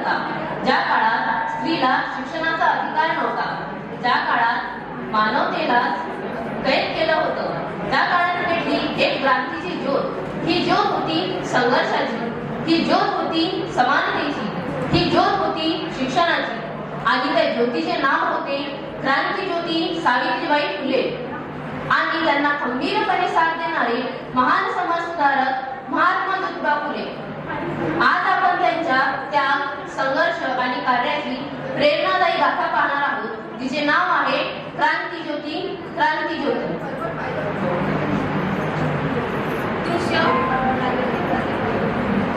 होता, ज्या काळात स्त्रीला शिक्षणाचा अधिकार नव्हता, ज्या काळात मानवतेला कैद केलं होतं, त्या काळात पेटली एक क्रांतीची ज्योत। ही ज्योत होती संघर्षाची, ही ज्योत होती समानतेची, ही ज्योत होती शिक्षणाची, आणि त्या ज्योतीचे नाव होते क्रांतीज्योती सावित्रीबाई फुले। आणि त्यांना खंबीरपणे साथ देणारे महान समाजसुधारक महात्मा ज्योतिबा फुले। आज आपण त्यांच्या त्याग, संघर्ष आणि कार्याची प्रेरणादायी गाथा पाहणार आहोत, जिचे नाव आहे क्रांतीज्योती, क्रांतीज्योती।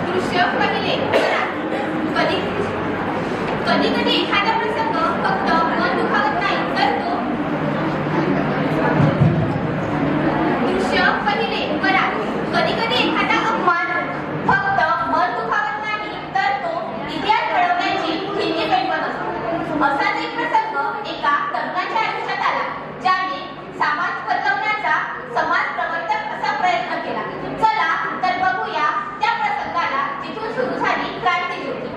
दृश्य पहिले। कधी कधी एखादा प्रसंग फक्त मन दुखावत नाही, तर तो दृश्य पहिले। कधी कधी एखादा अपमान फक्त मन दुखावत नाही, तर तो इतिहास घडवण्याची खिंडी पेटवत असतो। असाच एक प्रसंग एका तरुणाच्या आयुष्यात आला, ज्याने समाज बदलवण्याचा, समाज प्रवर्तक असा प्रयत्न केला। चला तर बघूया त्या प्रसंगाला, जिथून सुरू झाली क्रांतीज्योती।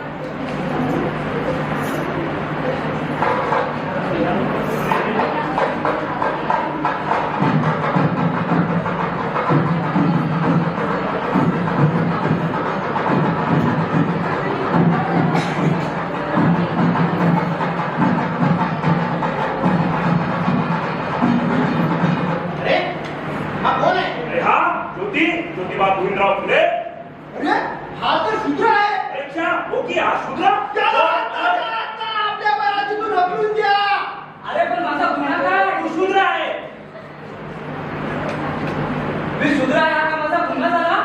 ज्योतिबा गोविंदराव फुले। अरे हा तर शूद्र आहे। अच्छा, हो की हा शूद्र? आपल्या बाळातून हकलून द्या। अरे पण माझा गुन्हा काय? तू शूद्र आहे। मी शूद्र आहे हा का माझा गुन्हा झाला?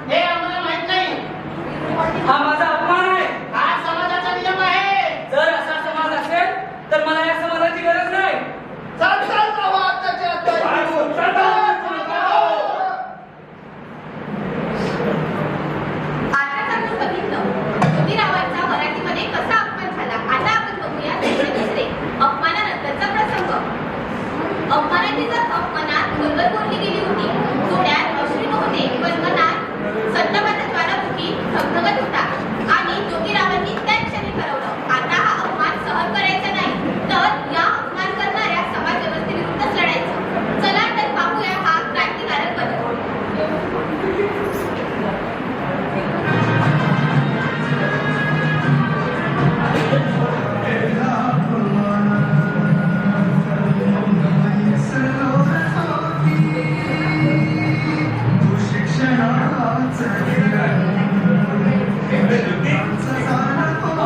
हे आम्हाला माहित नाही। हा माझा अपमान आहे। हा समाजाचा नियम आहे। जर असा समाज असेल तर मला या समाजाची गरज नाही। चल चल जावा आताच्या आता। ज्योतिरावांचा मराठीमध्ये कसा अपमान झाला, आता आपण बघूया त्याचे दुसरे अपमानानंतरचा प्रसंग। अपमानाची जखम मनात खोलवर कोरली गेली होती। डोळ्यात अश्रू नव्हते, पण मनात संतपाचा ज्वालामुखी धगधगत होता। आणि ज्योतिरावांनी त्याच क्षणी ठरवलं, आता हा अपमान सहन करायचा नाही, तर या अपमान करणाऱ्या समाज व्यवस्थेविरुद्धच लढायचं। चला तर पाहूया हा क्रांतिकारक बदल।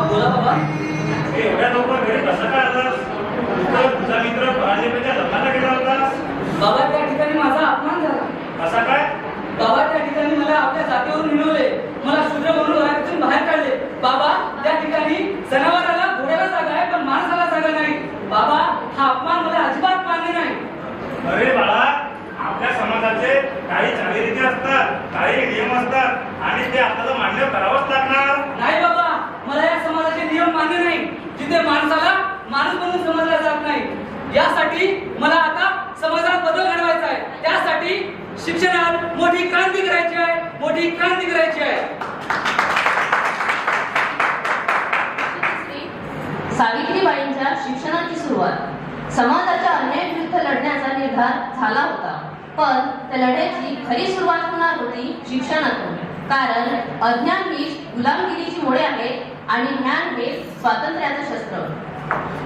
बोला बाबा। एवढ्या लवकर घरी कसा काय आलास? तुझा मित्र पराजयच्या लग्नाला गेला होतास? बाबा त्या ठिकाणी माझा अपमान झाला। कसा काय? बाबा त्या ठिकाणी मला आपल्या जागेवरून हिणवले, मला शूद्र म्हणून घरातून बाहेर काढले। बाबा त्या ठिकाणी जनावराला घोड्याला जागा आहे, पण माणसाला जागा नाही। बाबा हा अपमान मला अजिबात मान्य नाही। अरे बाळा, आपल्या समाजाचे काही चालीरीती असतात, काही नियम असतात, आणि ते आपल्याला मान्य करावंच लागणार। नाही बाबा, मला या समाजाचे नियम मान्य नाही, जिथे माणसाला माणूस म्हणून समजला जात नाही। यासाठी मला आता समाजात बदल घडवायचा आहे। त्यासाठी शिक्षणात मोठी क्रांती करायची आहे, मोठी क्रांती करायची आहे। सावित्रीबाईंच्या शिक्षणाची सुरुवात। समाजाच्या अन्यायाविरुद्ध लढण्याचा निर्धार झाला होता, पण त्या लढ्याची खरी सुरुवात होणार होती शिक्षणातून। कारण अज्ञान हीच गुलामगिरीची मुळे आहेत आणि ज्ञान हे स्वातंत्र्याचं शस्त्र।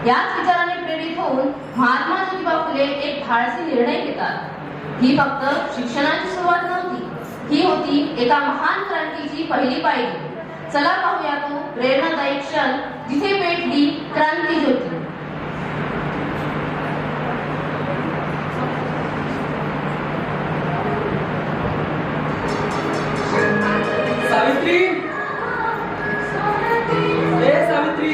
याच विचाराने प्रेरित होऊन महात्मा ज्योतिबा फुले एक धाडसी निर्णय घेतात। ही फक्त शिक्षणाची सुरुवात नव्हती, ही होती एका महान क्रांतीची पहिली पायरी। चला पाहूया तो प्रेरणादायी क्षण, जिथे पेटली क्रांतीज्योती। सावित्री, ए सावित्री।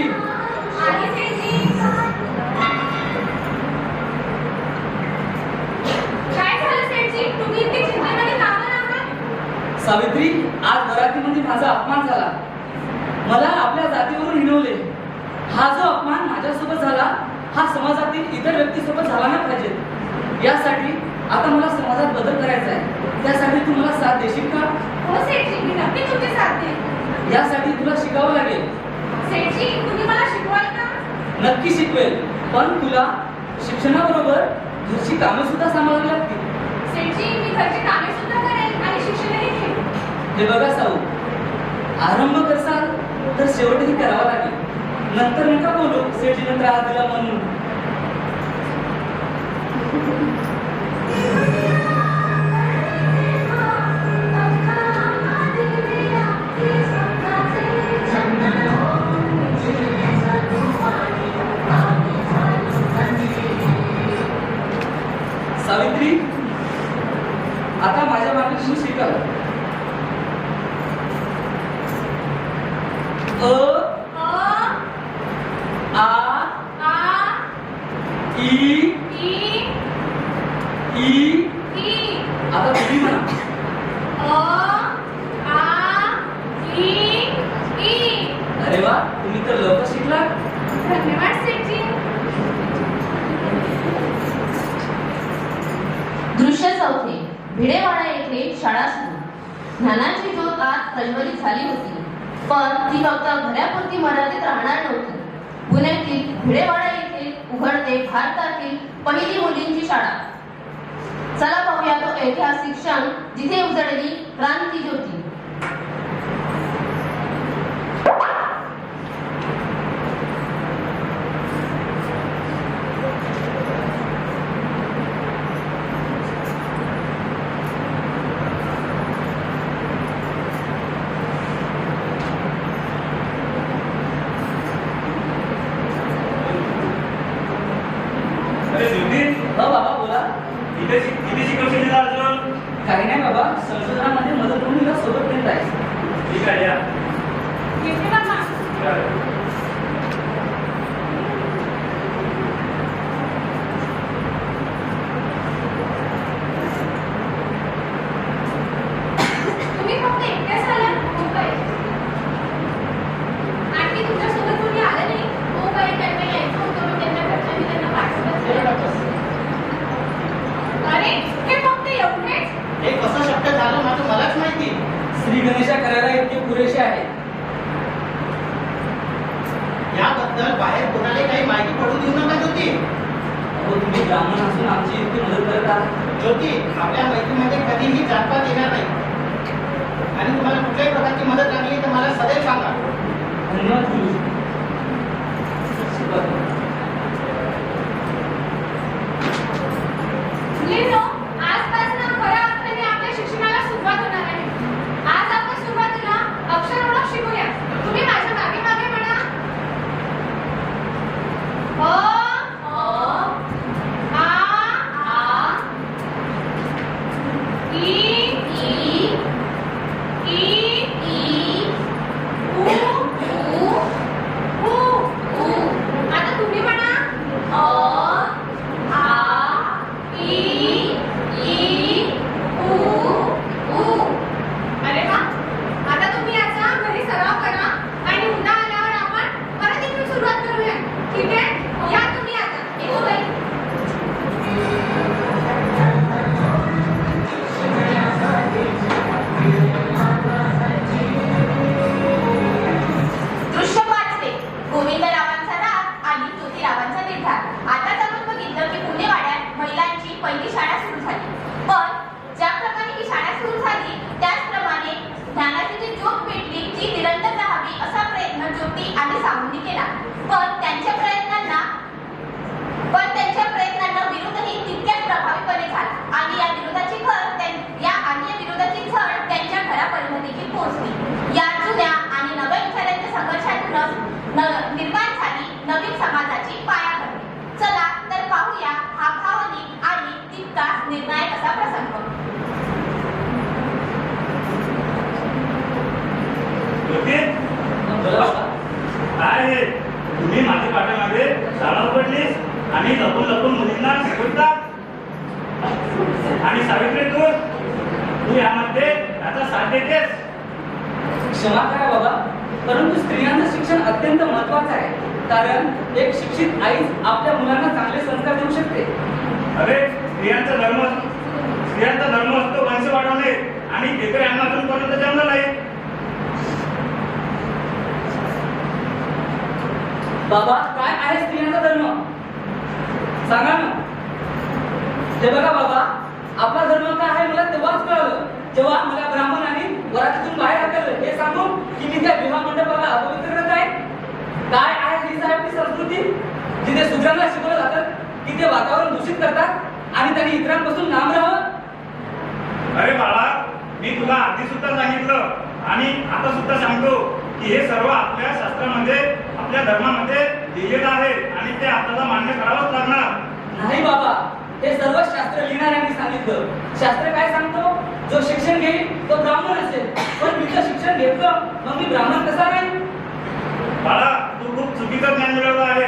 काय झालं सेठजी? तुम्ही इतके चिंतेमध्ये का आहात? सावित्री, आज बरातीमध्ये माझा अपमान झाला। मला आपल्या जातीवरून हिणवले। हा जो अपमान माझ्यासोबत झाला, हा समाजातील इतर व्यक्तीसोबत झाला नाही पाहिजे। यासाठी आता मला समाजात बदल करायचा आहे। त्यासाठी तू मला साथ देशील का? हो सेठजी, मी नक्की तुमची साथ देईन। यासाठी तुला शिकावं लागेल। सेठजी तुम्ही मला शिकवाल का? नक्की शिकवेल, पण तुला शिक्षणाबरोबर घरची कामे सुद्धा सांभाळावी लागतील. सेठजी मी घरची कामे सुद्धा करेन आणि शिक्षणही घेईन. हे बघा साऊ, आरंभ करसाल तर शेवटही करावा लागेल. नंतर नका बोलू सेठजीने त्रास दिला म्हणून. सावित्री, आता माझ्या मागे तुम्ही शिकाल. आता तुम्ही म्हणा. अरे वा, तुम्ही तर लवकर शिकलात. धन्यवाद सेठजी. दृश्य चौथे. भिडेवाडा येथे शाळा सुरू. ज्ञानाची ज्योत आत प्रज्वलित झाली होती, पण ती फक्त घरापुरती मर्यादित राहणार नव्हती. पुण्यातील भिडेवाडा येथे उघडते भारतातील पहिली मुलींची शाळा. चला पाहूया तो ऐतिहासिक क्षण जिथे उजळली क्रांती ज्योती. अरे ज्योती. हो बाबा बोला. किती शिकवशील तिला अजून? काही नाही बाबा, संशोधनामध्ये मदत म्हणून तिला सोबत नेत आहे. ठीक आहे या. येते बाबा. तुम्ही फक्त एकट्याच आलात? हो काय? आणखी तुमच्यासोबत कोणी आलं नाही? हो काय, त्यांना यायचं होतं मग त्यांच्या घरच्यांनी त्यांना पाठवलं. अरे हे फक्त एवढेच? हे कसं शक्य झालं माझं मलाच माहिती. श्री गणेशा करायला इतके पुरेसे आहे. याबद्दल बाहेर कोणाला काही माहिती पडू देऊ नका ज्योती. अहो, तुम्ही ब्राह्मण असून आमची इतकी मदत करत आहात. ज्योती, आपल्या मैत्रीमध्ये कधीही जातपात येणार नाही. आणि तुम्हाला कुठल्याही प्रकारची मदत लागली तर मला सदैव सांगा. धन्यवाद गुरुजी. शिकवा. मुलींनो, आजपासून खऱ्या अर्थाने आपल्या शिक्षणाला सुरुवात होणार आहे. आज आपण सुरुवातीला अक्षर ओळख शिकूया. तुम्ही माझ्या मागे मागे म्हणा. आता तुम्ही म्हणा. अरे वा, आता तुम्ही याचा घरी सराव करा आणि उद्या आल्यावर आपण परत इथून सुरुवात करूया. ठीक आहे? या तुम्ही आता. येतो बाई. दृश्य पाचवे. गोविंदरावांचा राग आणि ज्योतिरावांचा निर्धार. आताच आपण बघितलं की पुणे वाड्यात महिलांची पहिली शाळा सुरू झाली. पण ज्या प्रकारे ही शाळा सुरू झाली त्याचप्रमाणे ज्ञानाची जी ज्योत पेटली ती निरंतर राहावी असा प्रयत्न ज्योती आणि सावंतने केला. पण त्यांच्या प्रयत्नांना विरोधही तितक्याच प्रभावीपणे झाला आणि या विरोधाची झळ त्यांच्या घरापर्यंत देखील पोहोचली. या जुन्या आणि नव्या विचारांच्या संघर्षातूनच निर्माण झाली नवीन समाजाची पायाभरणी. चला तर पाहूया हा भावनिक आणि तितकाच निर्णायक असा प्रसंग. बोला बाबा. काय हे? तुम्ही माझ्या पाठीमागे शाळा उघडलीस आणि लपून लपून मुलींना शिकवतात. आणि सावित्री तू यामध्ये त्याचा साथ देतेस. क्षमा करा बाबा, परंतु स्त्रियांचं शिक्षण अत्यंत महत्वाचं आहे. कारण एक शिक्षित आईच आपल्या मुलांना चांगले संस्कार देऊ शकते. अरे स्त्रियांचा धर्म असतो वंश वाढवणे आणि ते तर यांना अजूनपर्यंत जमलं नाही. बाबा काय आहे स्त्रियांचा धर्म सांगा ना. हे बघा बाबा, आपला धर्म काय आहे मला तेव्हाच कळलं जेव्हा मला ब्राह्मणांनी वरातीतून बाहेर हाकललं हे सांगून की मी त्या विवाह मंडपाला अपवित्र करत आहे. काय आहे ही साहेब ती संस्कृती जिथे शूद्रांना शिकवलं जातं की ते वातावरण दूषित करतात आणि त्यांनी इतरांपासून लांब राहावं. अरे बाळा, मी तुला आधी सुद्धा सांगितलं आणि आता सुद्धा सांगतो की हे सर्व आपल्या शास्त्रामध्ये आपल्या धर्मामध्ये लिहिलेलं आहे आणि ते आपल्याला मान्य करावंच लागणार. नाही बाबा, हे सर्व शास्त्र लिहिणाऱ्यांनी सांगितलं. शास्त्र काय सांगतो, जो शिक्षण घेईल तो ब्राह्मण असेल. पण मी जर शिक्षण घेतलं मग मी ब्राह्मण कसा नाही? बाळा, तू खूप चुकीचं ज्ञान मिळवलं आहे.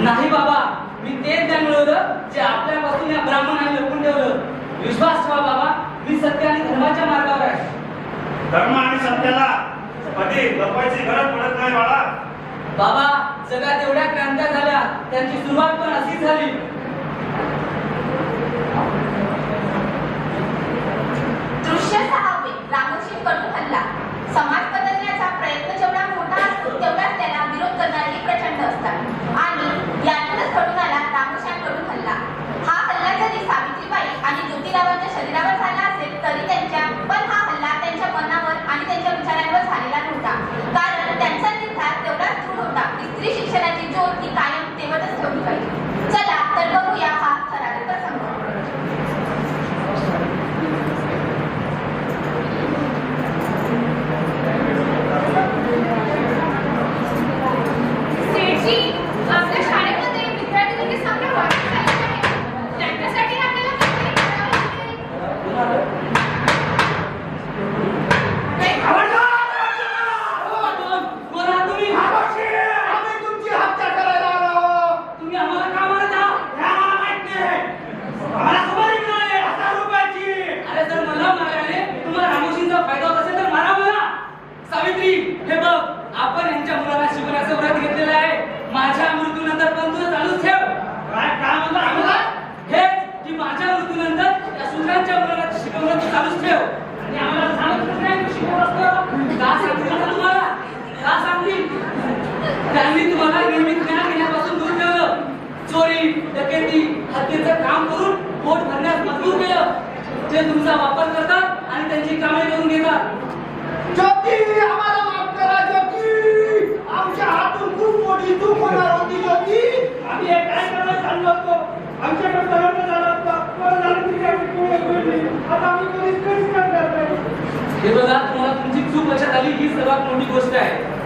नाही बाबा, मी तेच ज्ञान मिळवलं जे आपल्यापासून या ब्राह्मणाने लपून ठेवलं. विश्वास ठेवा बाबा, मी सत्य आणि धर्माच्या मार्गावर आहे. धर्म आणि सत्याला कधी लपवायची गरज पडत नाही बाळा. बाबा, जगात एवढ्या क्रांत्या झाल्या, त्यांची सुरुवात पण अशीच झाली. दृश्य 6 रामोशी कटू हल्ला. समाज बदलण्याचा प्रयत्न जेवढा मोठा असतो तेवढाच त्याला विरोध करणारेही प्रचंड असतात आणि यातूनच घडून आला रामोशी कटू हल्ला. हा हल्ला जरी सावित्रीबाई आणि ज्योतिरावांच्या शरीरावर झाला असेल तरी पण हा हल्ला त्यांच्या मनावर आणि त्यांच्या विचारांवर झालेला नव्हता. कारण त्यांचा निर्धार तेवढाच दृढ होता की स्त्री शिक्षणाची ज्योत ही कायम तेवढच ठेवली पाहिजे. चला तर बघूया हा थरारक प्रसंग. सेठजी, आपल्या शाळेमध्ये विद्यार्थ्यांची संख्या वाढत चालली आहे. त्यांच्यासाठी आपल्याला काहीतरी करावं लागेल. कोण आहात तुम्ही? आम्ही तुमची हत्या करायला आलो. तुम्ही आम्हाला का मारत आहात? हे आम्हाला माहित नाही. आम्हाला सुपारी मिळाली 1000 रुपयाची. अरे जर मला मारायला तुम्हाला रामोशींचा फायदा होत असेल तर मारा मला. सावित्री, हे बघ, आपण यांच्या मुलाला शिकवण्याचं व्रत घेतलेलं आहे. माझ्या मृत्यूनंतर पण तुझं चालूच ठेव. काय म्हणलं आम्हाला? हेच की माझ्या मृत्यूनंतर त्या शूद्रांच्या मुलाला शिकवणं तू चालूच ठेव. आणि आम्हाला सांगितलं नाही तू शिकवत असतो. का सांगतील ना तुम्हाला? का सांगतील? त्यांनी तुम्हाला नियमित ज्ञान घेण्यापासून दूर ठेवलं. चोरी, डकेती, हत्येचं काम करून पोट भरण्यास मजबूर केलं. ते तुमचा वापर करतात आणि त्यांची कामे करून घेतात. ज्योती, आम्हाला माफ करा ज्योती. आमच्या हातून खूप मोठी चूक होणार होती ज्योती. आम्ही हे काय करायला चाललो होतो. आमच्याकडे पर्यंत झाला होता. पण झालं तरी आम्ही पुढे गेली. आता आम्ही कधीच काहीच करणार नाही. हे बघा, तुम्हाला तुमची चूक लक्षात आली ही सर्वात मोठी गोष्ट आहे.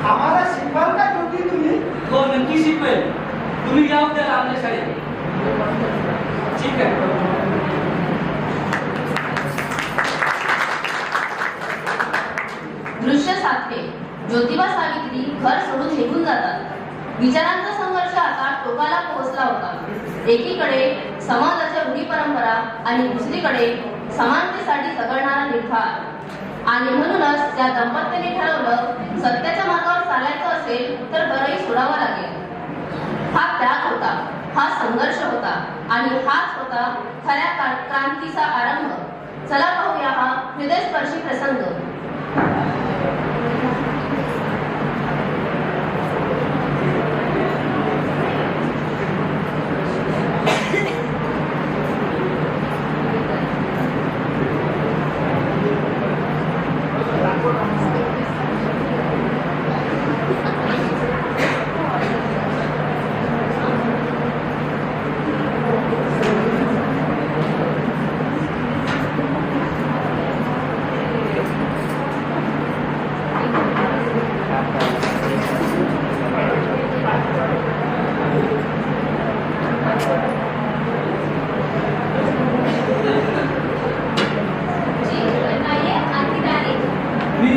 आम्हाला शिकवाल का ज्योती तुम्ही? हो, नक्की शिकवेल. तुम्ही या उद्याला आमच्या शाळेत. ठीक आहे. दृश्य 7 ज्योतिबा सावित्री घर सोडून निघून जातात. विचारांचा संघर्ष आता टोकाला पोहोचला होता. एकीकडे समाजाच्या रूढी परंपरा आणि दुसरीकडे समानतेसाठी झगडणारा निर्धार. आणि म्हणूनच त्या दंपत्तीने ठरवलं, सत्याच्या मार्गावर चालायचं असेल तर घरही सोडावं लागेल. हा त्याग होता, हा संघर्ष होता आणि हाच होता खऱ्या क्रांतीचा आरंभ. चला पाहूया हा हृदयस्पर्शी प्रसंग.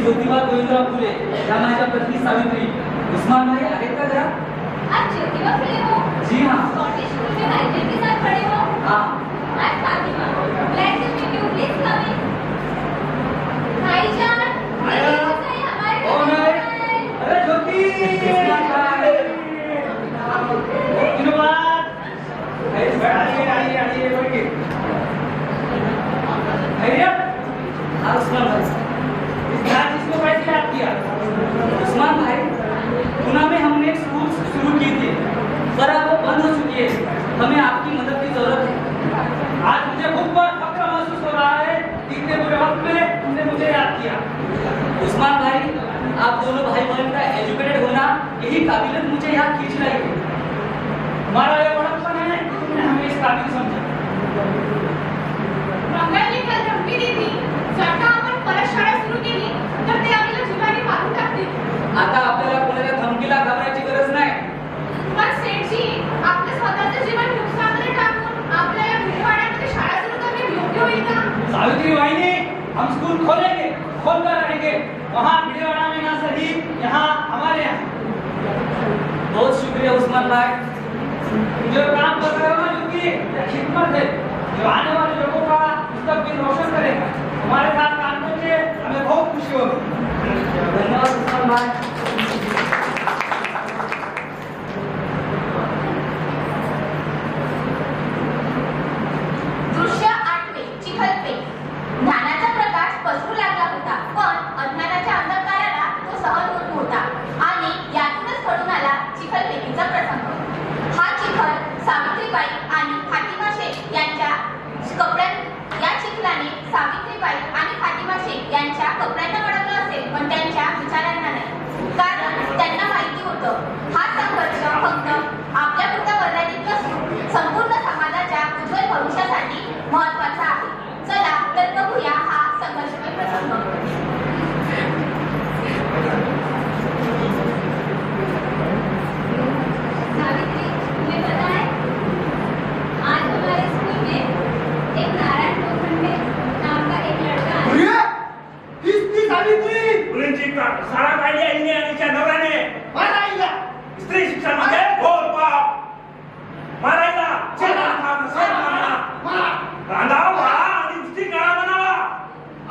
ज्योतिबा गोविंदराव फुले या माझ्या पत्नी सावित्री. उस्मान भाई आहेत का घरात? आज ज्योतिबा फुले हो? जी हाँ. स्कॉटिश स्कूल में नाइजर के साथ खड़े हो? हाँ. आज Fatima, glad to meet you. Please come in. भाईजान, आया. हमारे कौन है? अरे ज्योति. उस्मान भाई. धन्यवाद. आइए बैठिए. खैरियत? हाँ उस्मान भाई. इसको कैसे याद किया? उस्मान भाई, पुणे में हमने एक स्कूल आप दोनों भाई बहन का एजुकेटेड होना यही काबिलियत मुझे यहाँ खींच रही है। हमारा ये बड़प्पन है कि तुमने हमें इस काबिल समझा। रंगाने काल धमकी दिली, जर का आपण परत शाळा सुरू केली तर ते आपल्याला जीवाने मारून टाकतील. आता आपल्याला कोणाच्या धमकीला घाबरायची गरज नाही. पण सेठजी, आपलं स्वतःचं जीवन नुकसानामध्ये टाकून आपल्याला भिडवाड्यामध्ये शाळा सुरू करणे योग्य होईल का? सावित्री वाहिनी, हम स्कूल खोलेंगे, खोल कर रहेंगे। वहाँ भिड़ेवाड़ा में ना सही, यहाँ हमारे यहाँ। बहुत शुक्रिया उस्मान भाई। जो काम कर रहे हो ना, जो कि खिदमत है, जो आने वाले लोगों का मुस्तकबिल रोशन करेगा, हमारे साथ काम करके हमें बहुत खुशी होगी। धन्यवाद उस्मान भाई। दृश्य 8 चिखलपेठ. ज्ञानाचा प्रकाश पसरू लागला होता, पण अज्ञानाच्या अंधकाराला तो सहन होत नव्हता आणि यातूनच घडून आला चिखलपेठीचा प्रसंग. हा चिखल सावित्रीबाई आणि फातिमा शेख यांच्या या चिखलाने सावित्रीबाई आणि फातिमा शेख यांच्या कपड्यांना अडकलं असेल, पण त्यांच्या विचारांना नाही. कारण त्यांना माहिती होतं हा संघर्ष फक्त आपल्यापुरता मर्यादित नसून संपूर्ण समाजाच्या उज्ज्वल भविष्यासाठी महत्त्वाचा आहे. चला तर बघूया हा संघर्षमय प्रसंग. सावित्री, तुम्हें पता है आज हमारे स्कूल में एक नारायण लोखंडे नाम का एक लड़का है. किसकी सावित्री? मुलींची शाळा काढली आईने आणि तिच्या नवऱ्याने. मारायला. स्त्री शिक्षणामध्ये घोर पाप. मारायला, चला. मारा. रांधावा आणि नुसती काळा बनावा.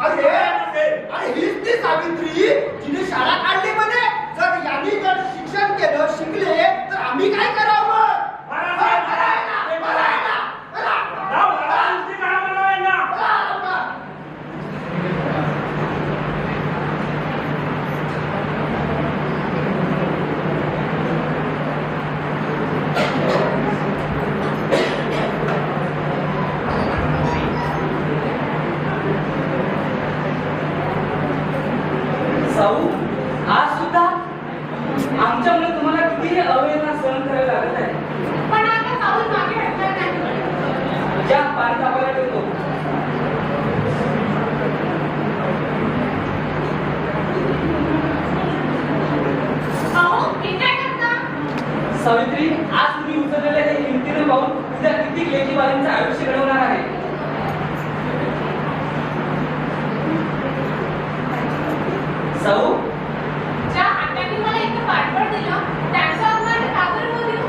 अरे हीच ती सावित्री जिने शाळा काढली म्हणे. जर यांनी जर शिक्षण केलं, शिकले तर आम्ही काय करावं? मारा, मारायला. रांधावा, नुसती काळा बनावा यांना. साऊ, आज सुद्धा आमच्यामुळे तुम्हाला किती अवहेलना सहन करावी लागत आहे. पण आता पाऊल मागे हटणार नाही. ज्या पाणी तापायला ठेवतो. अहो, हे काय करता? सावित्री, आज तुम्ही उचललेले हे हिमतीने पाहून उद्या किती लेखीबाईंचं आयुष्य घडवणार आहे. साऊ, ज्या हातांनी मला इथं पाठबळ दिलं त्यांचा अपमान का बरं होऊ देऊ?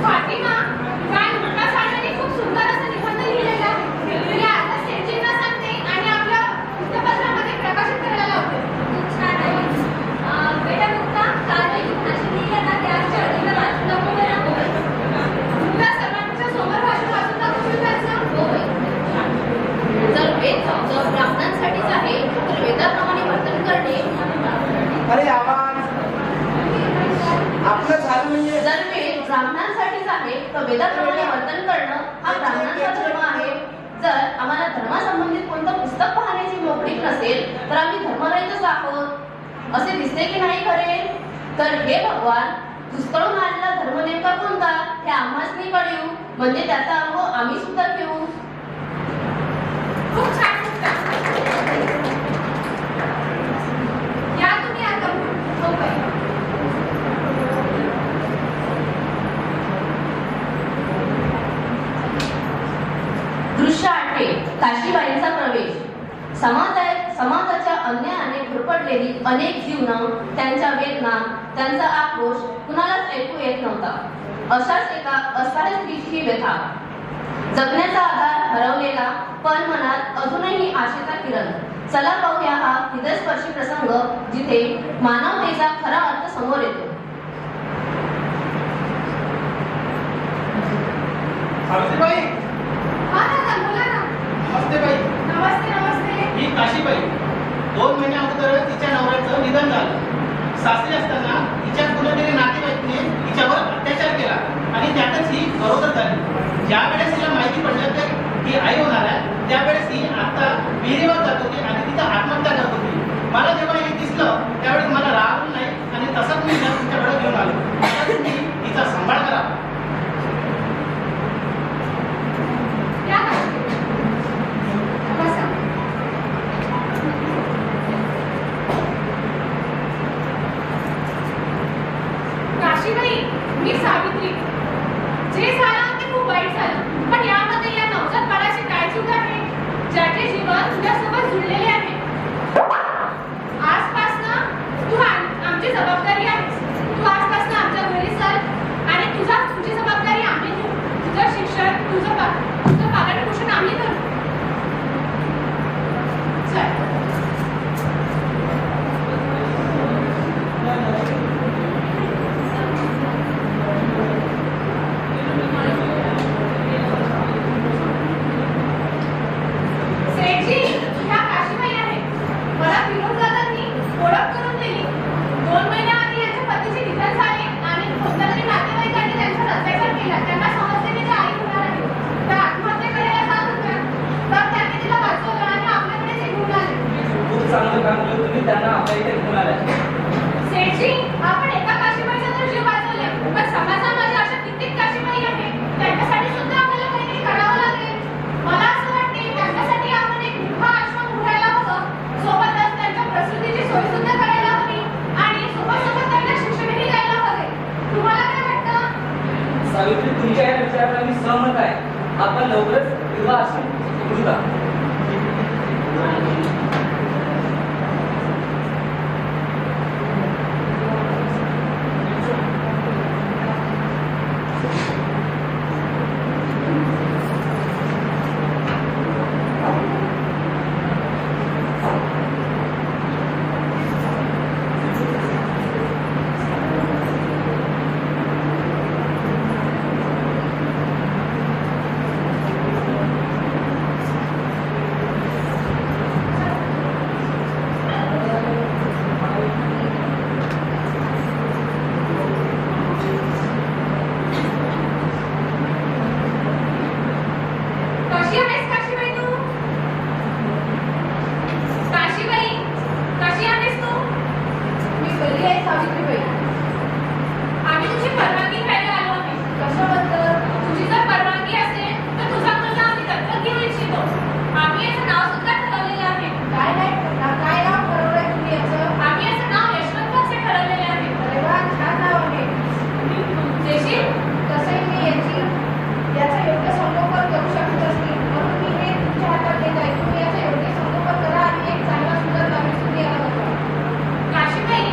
फातिमा, काय मोठा साड्याने खूप सुंदर असं निबंध लिहिलेला आहे. मी आता सेठजींना सांगते आणि आपल्या वृत्तपत्रामध्ये प्रकाशित करायला लावते. खूप छान आहे. बेटा मुक्ता, काल मी भाषण लिहिलं ना, त्या चळवळीला वाचून दाखवलं ना. मुक्ता, सर्वांच्या समोर भाषण वाचून दाखवलं त्याचं? होय. जर वेद फक्त ब्राह्मणांसाठीच आहे तर वेदाप्रमाणे वर्तन करणे. अरे आवाज आपलं झालं म्हणजे जर वेद ब्राह्मणांसाठीच आहे तर वेदाप्रमाणे वर्तन करणं हा ब्राह्मणांचा धर्म आहे. जर आम्हाला धर्मासंबंधित कोणतं पुस्तक पाहण्याची मोकळीक नसेल तर आम्ही धर्मरहितच आहोत असे दिसते की नाही खरे? तर हे भगवान, दुष्कळून आलेला धर्म नेमका कोणता हे आम्हाच नाही कळू, म्हणजे त्याचा अनुभव आम्ही सुद्धा घेऊ. खूप छान मुक्ता. या तुम्ही आता हो बाई. दृश्य 8 काशीबाईंचा प्रवेश. समाजाच्या अन्यायाने भरपडलेली अनेक जीवनं, त्यांच्या वेदना, त्यांचा आक्रोश कुणालाच ऐकू येत नव्हता. अशाच एका असहाय स्त्रीची व्यथा. जगण्याचा आधार हरवलेला, पण मनात अजूनही आशेचा किरण. चला पाहूया हा हृदयस्पर्शी प्रसंग जिथे मानवतेचा खरा अर्थ समोर येतो. सावित्रीबाई हा दादा बोला ना. नमस्ते बाई. नमस्ते नमस्ते. ही काशीबाई 2 महिन्या अगोदर तिच्या नवऱ्याचं निधन झालं. सासरी असताना तिच्या कुणीतरी नातेवाईकने तिच्यावर अत्याचार केला आणि त्यातच ही गरोदर झाली. ज्या वेळेस तिला माहिती पडलं तर ती आई होणार आहे त्यावेळेस ही आता विहिरीवर जात होती आणि तिथं आत्महत्या करत होती. मला जेव्हा हे दिसलं त्यावेळेस मला राग नाही आणि तसंच मी हिला तुमच्याकडे घेऊन आलो. आता तुम्ही तिचा सांभाळ करा. या ना. बसा. काशीबाई मी सावित्री. जे झालं ते खूप वाईट झालं पण यामध्ये या नवजात बाळाची काय चूक आहे ज्याचे जीवन तुझ्यासोबत जुळलेले आहे. आजपासनं तू आमची जबाबदारी आहेस. तू आजपासनं आमच्या घरी चल आणि तुझी जबाबदारी आम्ही घेऊ. तुझं शिक्षण तुझं पालन पोषण आम्ही करू. चल. सेठजी, ह्या काशीबाई आहेत. मला फिरोज दादांनी ओळख करून दिली. 2 महिन्याआधी यांच्या पतीचे निधन झाले आणि कोणत्या तरी नातेवाईकांनी त्यांच्यावर अत्याचार केला. त्यांना समजले की ते आई होणार आहे. त्या आत्महत्या करायला जात होत्या. तर त्यांनी तिला वाचवलं आणि आपल्याकडे ते घेऊन आले. खूप चांगलं काम केलं तुम्ही त्यांना आपल्या इथे घेऊन आल्या. सेठजी, आपण एका काशीबाईचा तर जीव वाचवले पण समाजामध्ये अशा कित्येक काशीबाई आहेत. त्यांच्यासाठी सुद्धा आपल्याला काहीतरी करावं लागेल. मला असं वाटते त्यांच्यासाठी आपण एक मोठा आश्रम उघडायला हवं. सोबतच त्यांच्या प्रसूतीची सोय सुद्धा करायला हवी आणि सोबत त्यांना शिक्षणही द्यायला हवे. तुम्हाला काय वाटतं? सावित्री तुमच्या या विचाराला मी सहमत आहे. आपण लवकरच विवाह आश्रम उघडू का? कशी आहेस काशीबाई तू? काशीबाई, कशी आहेस तू? मी बरी आहे सावित्रीबाई. आम्ही तुझी परवानगी घ्यायला आलो आहे. कशाबद्दल? तुझी जर परवानगी असेल तर तुझा मुलगा आम्ही दत्तक घेऊ इच्छितो. आम्ही याचं नाव सुद्धा ठरवलेलं आहे. काय नाव ठरवलंय तुम्ही याचं? आम्ही याचं नाव यशवंत असे ठरवलेले आहे. अरे वा, छान नाव आहे. देशील? तसे मी याचं योग्य संगोपन करू शकत असतील म्हणून मी हे तुमच्या हातात देत आहे. तुम्ही याचं योग्य संगोपन करा आणि एक चांगला सुंदर गावी यायला बघा. काशीबाई,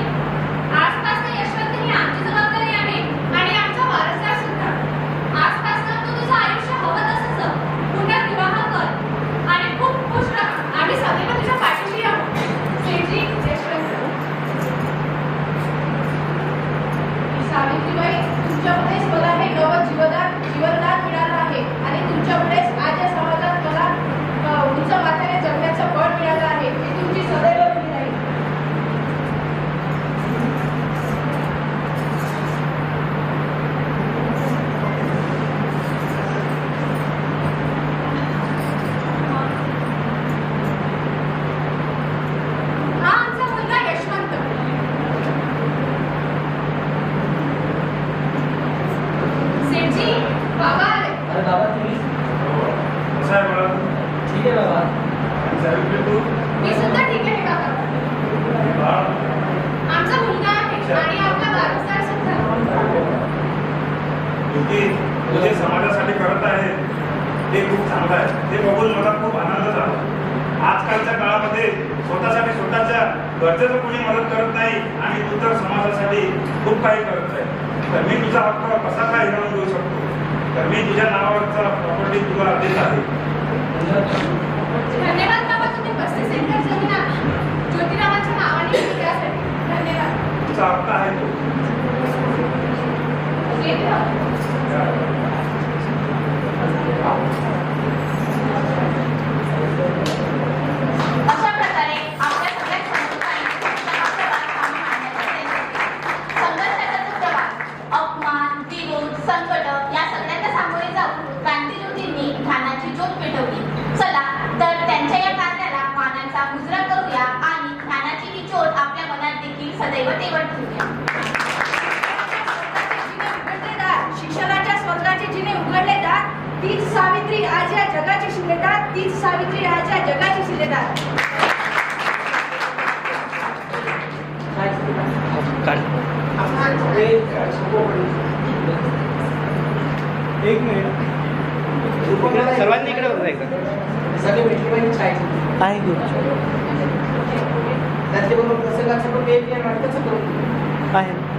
आजपासून यशवंत ही आमची जबाबदारी आहे आणि आमचा वारसदार सुद्धा. आजपासून तू तुझं आयुष्य हवं तसं जग. पुण्यात विवाह कर आणि खूप खुश राहा. आम्ही सदैव तुझ्या पाठीशी आहोत. सेठजी, यशवंत. सावित्रीबाई, तुमच्यामुळेच मला हे नवं जीवनदान मिळालं आहे आणि तुमच्यामुळेच आज या समाजात मला उंच माथ्याने जगण्याचं बळ मिळालं आहे. मी तुमची सदैव ऋणी राहील. हा आमचा मुलगा यशवंत. सेठजी, बाबा आले. अरे बाबा तुम्ही? कसं आहे मला ठीक आहे बाबा. सावित्री तू मी सुद्धा ठीक आहे काका. बाळ आमचा मुलगा आहे आणि आपला वारसदार सुद्धा. युती तू जे समाजासाठी करत आहे ते खूप चांगलं आहे. ते बघून मला खूप आनंद झाला. आजकालच्या काळामध्ये स्वतःसाठी स्वतःच्या गरजेचं कोणी मदत करत नाही आणि तू तर समाजासाठी खूप काही करत आहे. तर मी तुझा हक्क कसा काय हिरावून देऊ शकतो? तर मी तुझ्या नावावरचा प्रॉपर्टी तुला देत आहे. धन्यवाद बाबा. तुम्ही 35 एकर जमीन ज्योतिरावांच्या नावाने दिली त्यासाठी धन्यवाद. तुझा हक्क आहे तो. येते बाबा. तीच सावित्री आज या जगाची शिलेदार, तीच सावित्री आज या जगाची शिलेदार. एक मिनिट सर्वांनी इकडे होतं एकदा सगळे भेटली पाहिजे छायाचित्र आहे घेऊ त्यातले बरोबर प्रसंगाचं पण नाटकाचं करून आहे